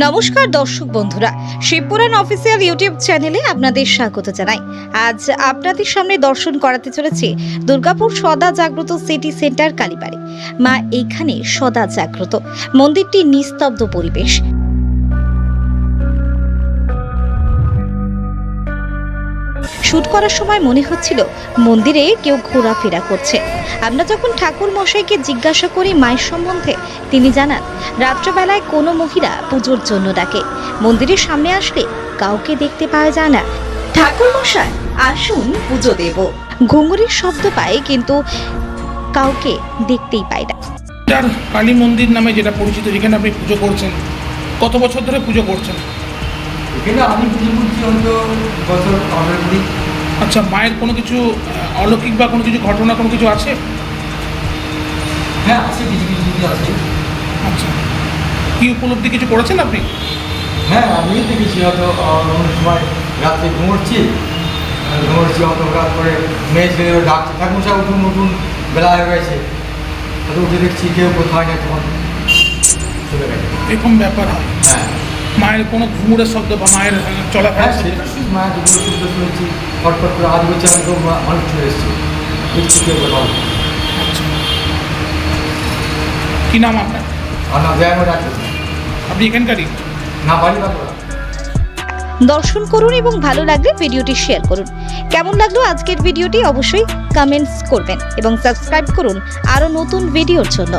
নমস্কার দর্শক বন্ধুরা, শিবপুরাণ অফিসিয়াল ইউটিউব চ্যানেলে আপনাদের স্বাগত জানাই। আজ আপনাদের সামনে দর্শন করাতে চলেছি দুর্গাপুর সদা জাগ্রত সিটি সেন্টার কালীবাড়ি। মা এখানে সদা জাগ্রত, মন্দিরটি নিস্তব্ধ পরিবেশ। শুট করার সময় মনে হচ্ছিল মন্দিরে কেউ ঘোরাফেরা করছে। আমরা যখন ঠাকুর মশাইকে জিজ্ঞাসা করি মায়ের সম্বন্ধে, তিনি জানান রাত্রেবেলায় কোনো মহিলা পুজোর জন্য ডাকে, মন্দিরের সামনে আসলে কাউকে দেখতে পাওয়া যায় না। ঠাকুর মশাই আসুন পুজো দেব, ঘুঙুরির শব্দ পায় কিন্তু কাউকে দেখতেই পায় না। কালী মন্দির নামে যেটা পরিচিত, যেখানে আপনি পুজো করছেন, কত বছর ধরে পুজো করছেন? এখানে আমি পুজো করছি হয়তো বছর 15-20। আচ্ছা, মায়ের কোনো কিছু অলৌকিক বা কোনো কিছু ঘটনা কোনো কিছু আছে? হ্যাঁ, আছে, কিছু আছে। আচ্ছা, কি উপলব্ধি কিছু করেছেন আপনি? হ্যাঁ, আমিও দেখেছি হয়তো অনেক সময় রাত্রে ঘুমোচ্ছি হয়তো রাত করে মেয়ে ছেলে ডাকছে, ঠাকুর সব উঠুন বেলা হয়ে গেছে, হয়তো উঠে দেখছি কেউ কোথায় না, তখন চলে গেছে। এরকম ব্যাপার হয়? হ্যাঁ, মায়ের কোনো ঘুমুরের শব্দ বা মায়ের চলাফেরা শব্দ? সেটা শুধু মায়ের দুপুরে শব্দ শুনেছি, ফটফট করে আজ বলছে হয়তো মানুষ চলে এসছে, দেখছি কেউ কোথাও। আচ্ছা, কি নাম আপনার? আর না ব্যায়ামও রাখছে আপনি এখানকারই? না, বাড়ি বাঁকুড়া। দর্শন করুন এবং ভালো লাগলে ভিডিওটি শেয়ার করুন। কেমন লাগলো আজকের ভিডিওটি অবশ্যই কমেন্টস করবেন এবং সাবস্ক্রাইব করুন আরো নতুন ভিডিওর জন্য।